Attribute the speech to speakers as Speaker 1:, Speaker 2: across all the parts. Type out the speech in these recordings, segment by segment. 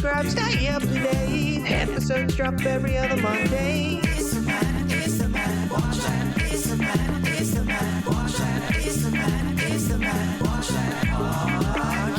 Speaker 1: subscribe, stay up to date. Episodes drop every other Monday. It's the Matt, watch that. It's the Matt, watch that. It's the Matt, watch that podcast.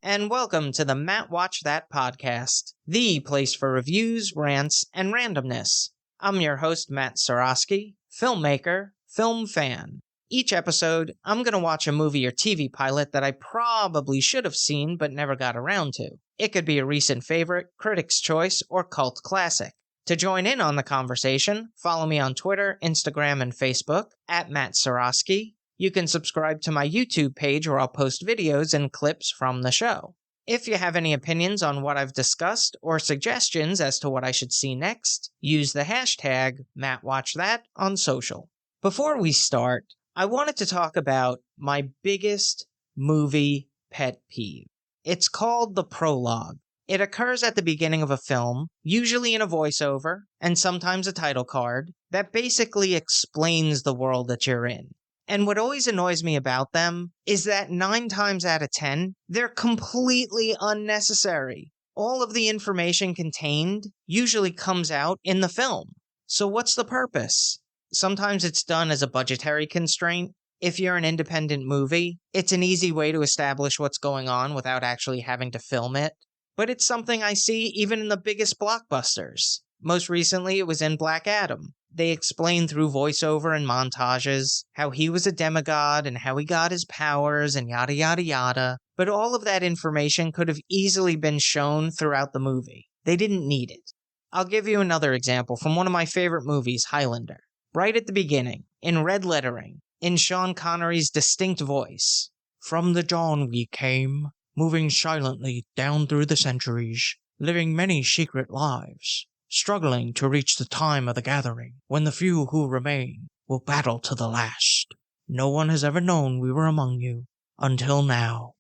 Speaker 1: And welcome to the Matt Watch That podcast, the place for reviews, rants, and randomness. I'm your host, Matt Seroski, filmmaker, film fan. Each episode, I'm going to watch a movie or TV pilot that I probably should have seen but never got around to. It could be a recent favorite, critic's choice, or cult classic. To join in on the conversation, follow me on Twitter, Instagram, and Facebook at Matt Seroski. You can subscribe to my YouTube page where I'll post videos and clips from the show. If you have any opinions on what I've discussed or suggestions as to what I should see next, use the hashtag MattWatchThat on social. Before we start, I wanted to talk about my biggest movie pet peeve. It's called the prologue. It occurs at the beginning of a film, usually in a voiceover, and sometimes a title card, that basically explains the world that you're in. And what always annoys me about them is that 9 times out of 10, they're completely unnecessary. All of the information contained usually comes out in the film. So what's the purpose? Sometimes it's done as a budgetary constraint. If you're an independent movie, it's an easy way to establish what's going on without actually having to film it. But it's something I see even in the biggest blockbusters. Most recently, it was in Black Adam. They explain through voiceover and montages how he was a demigod and how he got his powers and yada yada yada. But all of that information could have easily been shown throughout the movie. They didn't need it. I'll give you another example from one of my favorite movies, Highlander. Right at the beginning, in red lettering, in Sean Connery's distinct voice. From the dawn we came, moving silently down through the centuries, living many secret lives. Struggling to reach the time of the gathering, when the few who remain will battle to the last. No one has ever known we were among you, until now.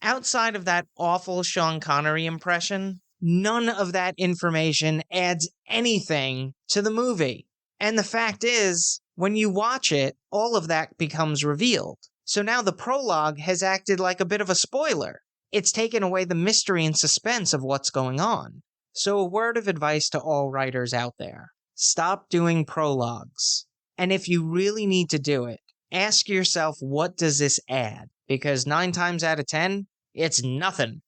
Speaker 1: Outside of that awful Sean Connery impression, none of that information adds anything to the movie. And the fact is, when you watch it, all of that becomes revealed. So now the prologue has acted like a bit of a spoiler. It's taken away the mystery and suspense of what's going on. So a word of advice to all writers out there. Stop doing prologues. And if you really need to do it, ask yourself, what does this add? Because 9 times out of 10, it's nothing.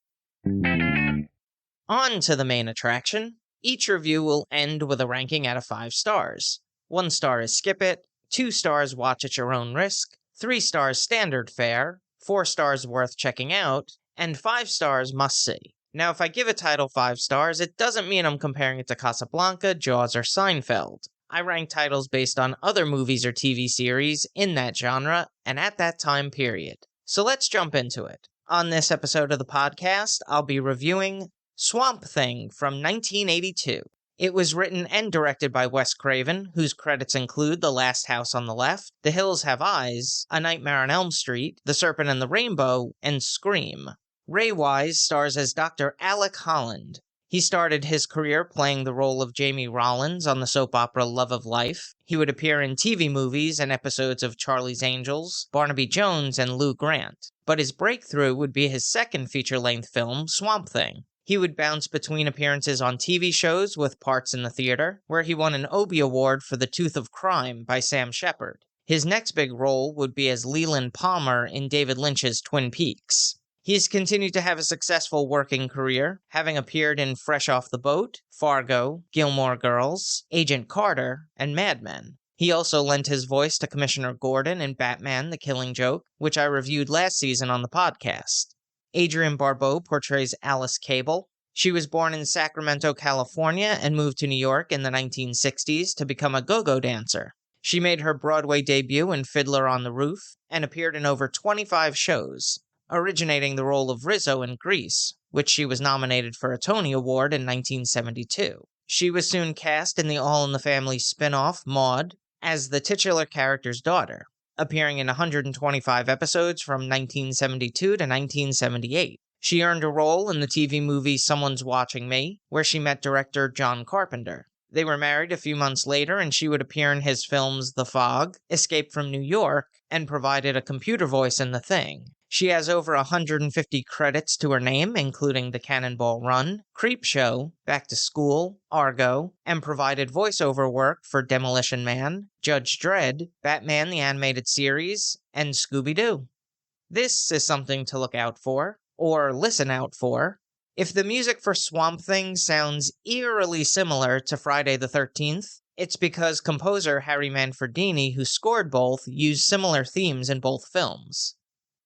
Speaker 1: On to the main attraction. Each review will end with a ranking out of 5 stars. 1 star is skip it, 2 stars watch at your own risk, 3 stars standard fare, 4 stars worth checking out, and 5 stars must see. Now, if I give a title 5 stars, it doesn't mean I'm comparing it to Casablanca, Jaws, or Seinfeld. I rank titles based on other movies or TV series in that genre and at that time period. So let's jump into it. On this episode of the podcast, I'll be reviewing Swamp Thing from 1982. It was written and directed by Wes Craven, whose credits include The Last House on the Left, The Hills Have Eyes, A Nightmare on Elm Street, The Serpent and the Rainbow, and Scream. Ray Wise stars as Dr. Alec Holland. He started his career playing the role of Jamie Rollins on the soap opera Love of Life. He would appear in TV movies and episodes of Charlie's Angels, Barnaby Jones, and Lou Grant. But his breakthrough would be his second feature-length film, Swamp Thing. He would bounce between appearances on TV shows with parts in the theater, where he won an Obie Award for The Tooth of Crime by Sam Shepard. His next big role would be as Leland Palmer in David Lynch's Twin Peaks. He's continued to have a successful working career, having appeared in Fresh Off the Boat, Fargo, Gilmore Girls, Agent Carter, and Mad Men. He also lent his voice to Commissioner Gordon in Batman: The Killing Joke, which I reviewed last season on the podcast. Adrienne Barbeau portrays Alice Cable. She was born in Sacramento, California, and moved to New York in the 1960s to become a go-go dancer. She made her Broadway debut in Fiddler on the Roof, and appeared in over 25 shows, originating the role of Rizzo in Grease, which she was nominated for a Tony Award in 1972. She was soon cast in the All in the Family spin-off, Maude, as the titular character's daughter, appearing in 125 episodes from 1972 to 1978. She earned a role in the TV movie Someone's Watching Me, where she met director John Carpenter. They were married a few months later, and she would appear in his films The Fog, Escape from New York, and provided a computer voice in The Thing. She has over 150 credits to her name, including The Cannonball Run, Creepshow, Back to School, Argo, and provided voiceover work for Demolition Man, Judge Dredd, Batman the Animated Series, and Scooby-Doo. This is something to look out for, or listen out for. If the music for Swamp Thing sounds eerily similar to Friday the 13th, it's because composer Harry Manfredini, who scored both, used similar themes in both films.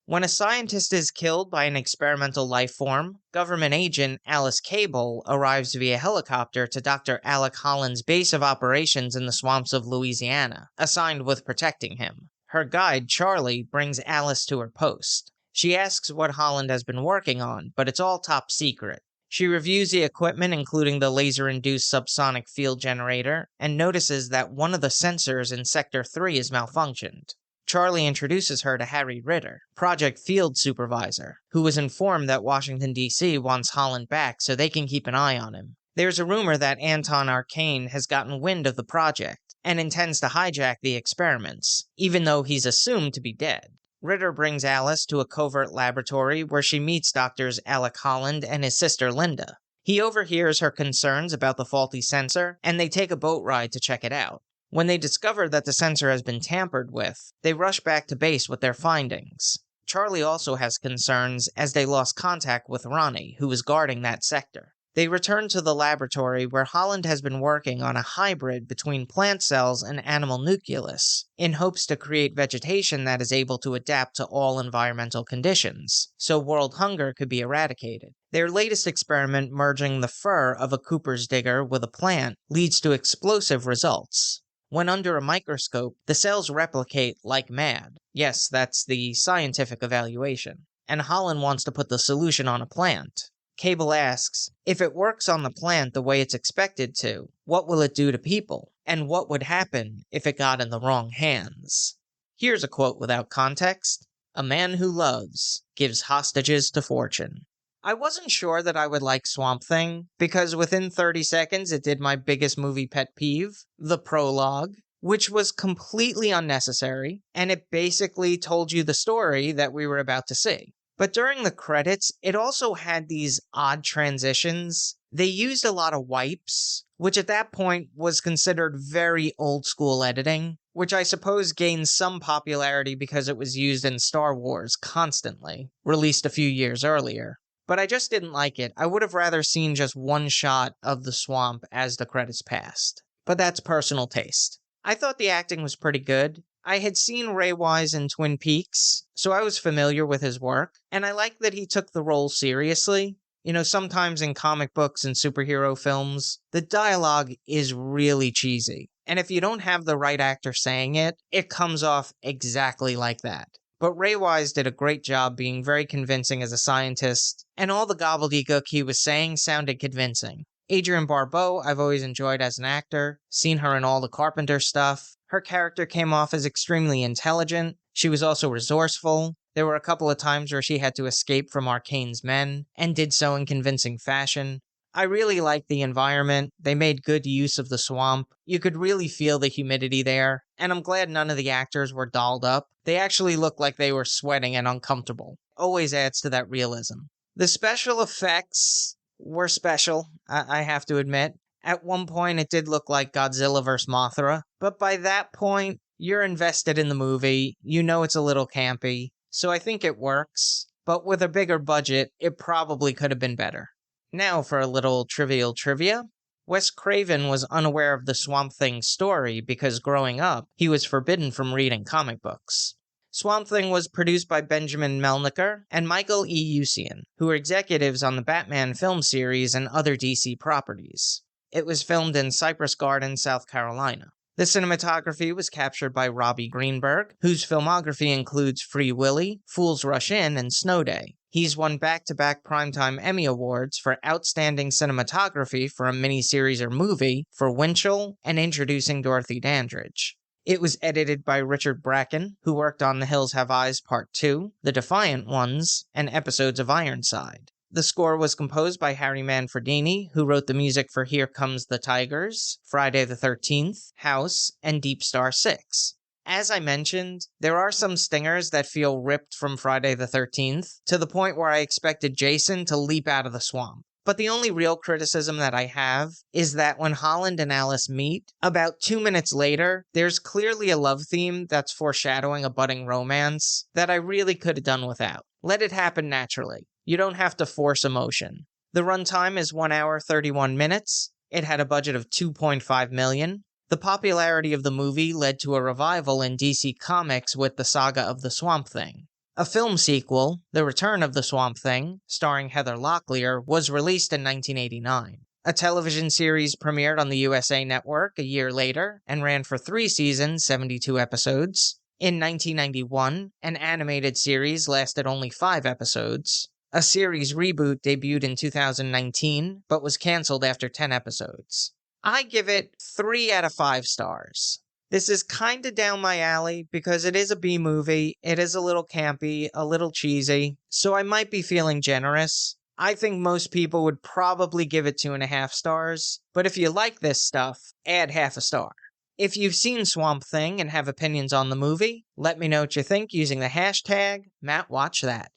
Speaker 1: When a scientist is killed by an experimental life form, government agent Alice Cable arrives via helicopter to Dr. Alec Holland's base of operations in the swamps of Louisiana, assigned with protecting him. Her guide, Charlie, brings Alice to her post. She asks what Holland has been working on, but it's all top secret. She reviews the equipment, including the laser-induced subsonic field generator, and notices that one of the sensors in Sector 3 is malfunctioned. Charlie introduces her to Harry Ritter, Project Field Supervisor, who was informed that Washington, D.C. wants Holland back so they can keep an eye on him. There's a rumor that Anton Arcane has gotten wind of the project and intends to hijack the experiments, even though he's assumed to be dead. Ritter brings Alice to a covert laboratory where she meets doctors Alec Holland and his sister Linda. He overhears her concerns about the faulty sensor, and they take a boat ride to check it out. When they discover that the sensor has been tampered with, they rush back to base with their findings. Charlie also has concerns as they lost contact with Ronnie, who was guarding that sector. They return to the laboratory where Holland has been working on a hybrid between plant cells and animal nucleus, in hopes to create vegetation that is able to adapt to all environmental conditions, so world hunger could be eradicated. Their latest experiment merging the fur of a Cooper's digger with a plant leads to explosive results. When under a microscope, the cells replicate like mad. Yes, that's the scientific evaluation. And Holland wants to put the solution on a plant. Cable asks, if it works on the plant the way it's expected to, what will it do to people? And what would happen if it got in the wrong hands? Here's a quote without context. A man who loves gives hostages to fortune. I wasn't sure that I would like Swamp Thing, because within 30 seconds it did my biggest movie pet peeve, the prologue, which was completely unnecessary, and it basically told you the story that we were about to see. But during the credits, it also had these odd transitions. They used a lot of wipes, which at that point was considered very old school editing, which I suppose gained some popularity because it was used in Star Wars constantly, released a few years earlier. But I just didn't like it. I would have rather seen just one shot of the swamp as the credits passed. But that's personal taste. I thought the acting was pretty good. I had seen Ray Wise in Twin Peaks, so I was familiar with his work, and I liked that he took the role seriously. You know, sometimes in comic books and superhero films, the dialogue is really cheesy, and if you don't have the right actor saying it, it comes off exactly like that. But Ray Wise did a great job being very convincing as a scientist, and all the gobbledygook he was saying sounded convincing. Adrienne Barbeau I've always enjoyed as an actor, seen her in all the Carpenter stuff. Her character came off as extremely intelligent. She was also resourceful. There were a couple of times where she had to escape from Arcane's men, and did so in convincing fashion. I really liked the environment. They made good use of the swamp. You could really feel the humidity there, and I'm glad none of the actors were dolled up. They actually looked like they were sweating and uncomfortable. Always adds to that realism. The special effects were special, I have to admit. At one point, it did look like Godzilla vs. Mothra, but by that point, you're invested in the movie, you know it's a little campy, so I think it works, but with a bigger budget, it probably could have been better. Now for a little trivial trivia. Wes Craven was unaware of the Swamp Thing story because growing up, he was forbidden from reading comic books. Swamp Thing was produced by Benjamin Melniker and Michael E. Usian, who were executives on the Batman film series and other DC properties. It was filmed in Cypress Gardens, South Carolina. The cinematography was captured by Robbie Greenberg, whose filmography includes Free Willy, Fools Rush In, and Snow Day. He's won back-to-back Primetime Emmy Awards for Outstanding Cinematography for a miniseries or movie for Winchell and Introducing Dorothy Dandridge. It was edited by Richard Bracken, who worked on The Hills Have Eyes Part 2, The Defiant Ones, and episodes of Ironside. The score was composed by Harry Manfredini, who wrote the music for Here Comes the Tigers, Friday the 13th, House, and Deep Star 6. As I mentioned, there are some stingers that feel ripped from Friday the 13th, to the point where I expected Jason to leap out of the swamp. But the only real criticism that I have is that when Holland and Alice meet, about 2 minutes later, there's clearly a love theme that's foreshadowing a budding romance that I really could have done without. Let it happen naturally. You don't have to force emotion. The runtime is 1 hour 31 minutes. It had a budget of $2.5 million. The popularity of the movie led to a revival in DC Comics with the saga of the Swamp Thing. A film sequel, The Return of the Swamp Thing, starring Heather Locklear, was released in 1989. A television series premiered on the USA Network a year later and ran for 3 seasons, 72 episodes. In 1991, an animated series lasted only 5 episodes. A series reboot debuted in 2019, but was canceled after 10 episodes. I give it 3 out of 5 stars. This is kinda down my alley because it is a B movie, it is a little campy, a little cheesy, so I might be feeling generous. I think most people would probably give it 2.5 stars, but if you like this stuff, add half a star. If you've seen Swamp Thing and have opinions on the movie, let me know what you think using the hashtag #MattWatchThat.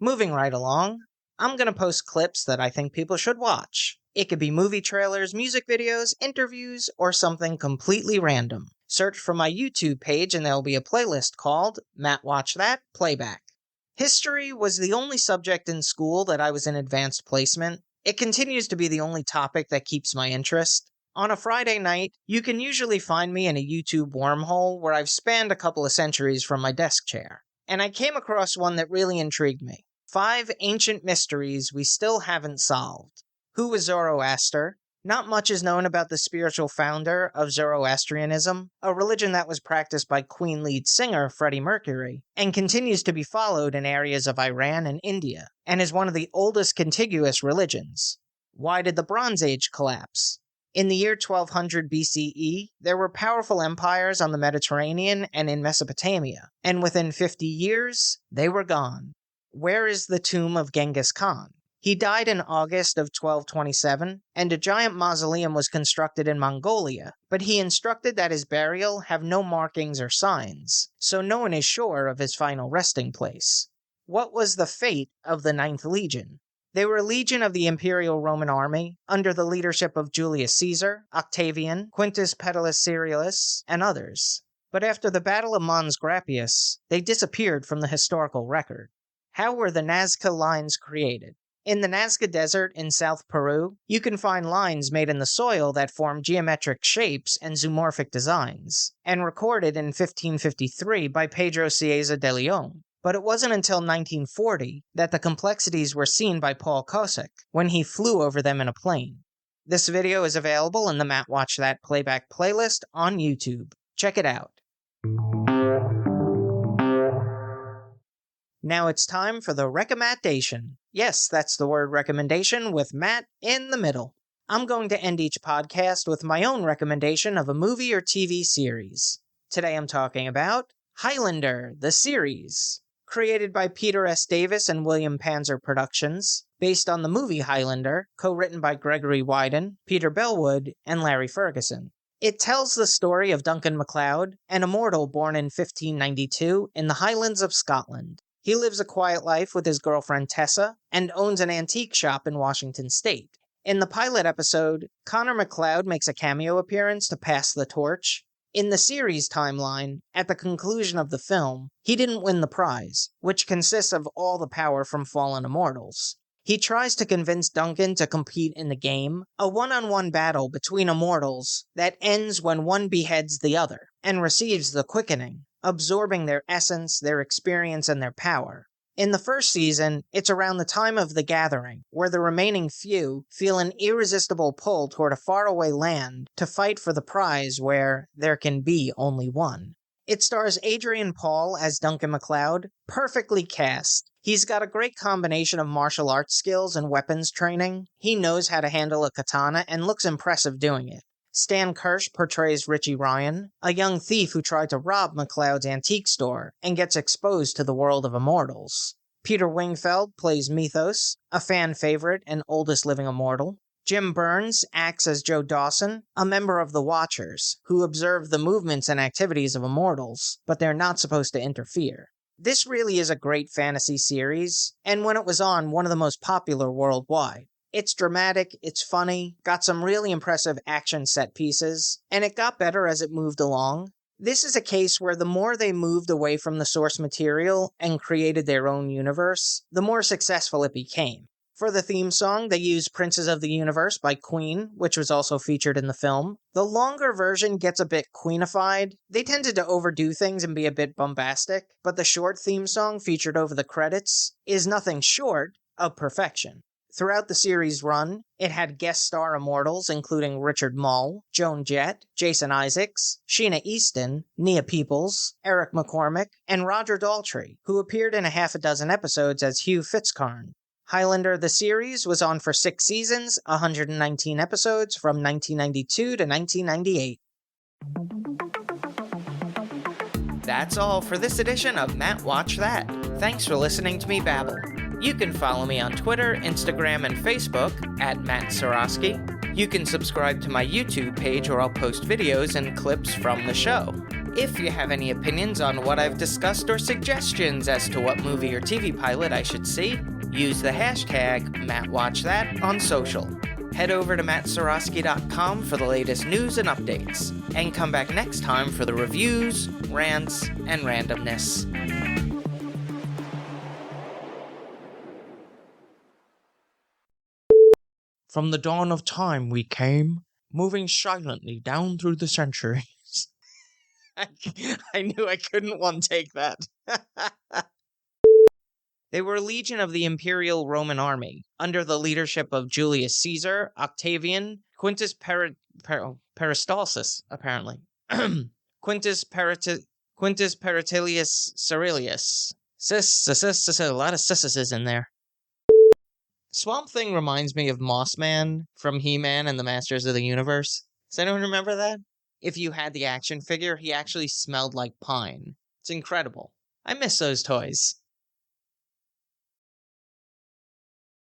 Speaker 1: Moving right along, I'm gonna post clips that I think people should watch. It could be movie trailers, music videos, interviews, or something completely random. Search for my YouTube page and there will be a playlist called Matt Watch That Playback. History was the only subject in school that I was in advanced placement. It continues to be the only topic that keeps my interest. On a Friday night, you can usually find me in a YouTube wormhole where I've spanned a couple of centuries from my desk chair. And I came across one that really intrigued me. 5 ancient mysteries we still haven't solved. Who was Zoroaster? Not much is known about the spiritual founder of Zoroastrianism, a religion that was practiced by Queen lead singer Freddie Mercury, and continues to be followed in areas of Iran and India, and is one of the oldest contiguous religions. Why did the Bronze Age collapse? In the year 1200 BCE, there were powerful empires on the Mediterranean and in Mesopotamia, and within 50 years, they were gone. Where is the tomb of Genghis Khan? He died in August of 1227, and a giant mausoleum was constructed in Mongolia, but he instructed that his burial have no markings or signs, so no one is sure of his final resting place. What was the fate of the 9th Legion? They were a legion of the Imperial Roman army, under the leadership of Julius Caesar, Octavian, Quintus Pedulus Ceriolus, and others. But after the Battle of Mons Graupius, they disappeared from the historical record. How were the Nazca lines created? In the Nazca Desert in South Peru, you can find lines made in the soil that form geometric shapes and zoomorphic designs, and recorded in 1553 by Pedro Cieza de Leon. But it wasn't until 1940 that the complexities were seen by Paul Kosick, when he flew over them in a plane. This video is available in the Matt Watch That Playback playlist on YouTube. Check it out. Now it's time for the recommendation. Yes, that's the word recommendation with Matt in the middle. I'm going to end each podcast with my own recommendation of a movie or TV series. Today I'm talking about Highlander, the series. Created by Peter S. Davis and William Panzer Productions, based on the movie Highlander, co-written by Gregory Wyden, Peter Bellwood, and Larry Ferguson. It tells the story of Duncan MacLeod, an immortal born in 1592 in the Highlands of Scotland. He lives a quiet life with his girlfriend Tessa, and owns an antique shop in Washington State. In the pilot episode, Connor MacLeod makes a cameo appearance to pass the torch. In the series timeline, at the conclusion of the film, he didn't win the prize, which consists of all the power from fallen immortals. He tries to convince Duncan to compete in the game, a one-on-one battle between immortals that ends when one beheads the other, and receives the quickening, absorbing their essence, their experience, and their power. In the first season, it's around the time of the gathering, where the remaining few feel an irresistible pull toward a faraway land to fight for the prize where there can be only one. It stars Adrian Paul as Duncan MacLeod, perfectly cast. He's got a great combination of martial arts skills and weapons training. He knows how to handle a katana and looks impressive doing it. Stan Kirsch portrays Richie Ryan, a young thief who tried to rob MacLeod's antique store and gets exposed to the world of immortals. Peter Wingfeld plays Mythos, a fan favorite and oldest living immortal. Jim Burns acts as Joe Dawson, a member of the Watchers, who observe the movements and activities of immortals, but they're not supposed to interfere. This really is a great fantasy series, and when it was on, one of the most popular worldwide. It's dramatic, it's funny, got some really impressive action set pieces, and it got better as it moved along. This is a case where the more they moved away from the source material and created their own universe, the more successful it became. For the theme song, they used Princes of the Universe by Queen, which was also featured in the film. The longer version gets a bit Queenified. They tended to overdo things and be a bit bombastic, but the short theme song featured over the credits is nothing short of perfection. Throughout the series' run, it had guest star immortals including Richard Mull, Joan Jett, Jason Isaacs, Sheena Easton, Nia Peoples, Eric McCormick, and Roger Daltrey, who appeared in a half a dozen episodes as Hugh Fitzcarn. Highlander the series was on for 6 seasons, 119 episodes from 1992 to 1998. That's all for this edition of Matt Watch That. Thanks for listening to me babble. You can follow me on Twitter, Instagram, and Facebook at Matt Seroski. You can subscribe to my YouTube page where I'll post videos and clips from the show. If you have any opinions on what I've discussed or suggestions as to what movie or TV pilot I should see, use the hashtag MattWatchThat on social. Head over to mattseroski.com for the latest news and updates, and come back next time for the reviews, rants, and randomness. From the dawn of time we came, moving silently down through the centuries. I knew I couldn't one-take that. They were a legion of the Imperial Roman army, under the leadership of Julius Caesar, Octavian, Quintus Peristalsis, apparently. Quintus Peritilius Cerilius. A lot of sisses in there. Swamp Thing reminds me of Mossman from He-Man and the Masters of the Universe. Does anyone remember that? If you had the action figure, he actually smelled like pine. It's incredible. I miss those toys.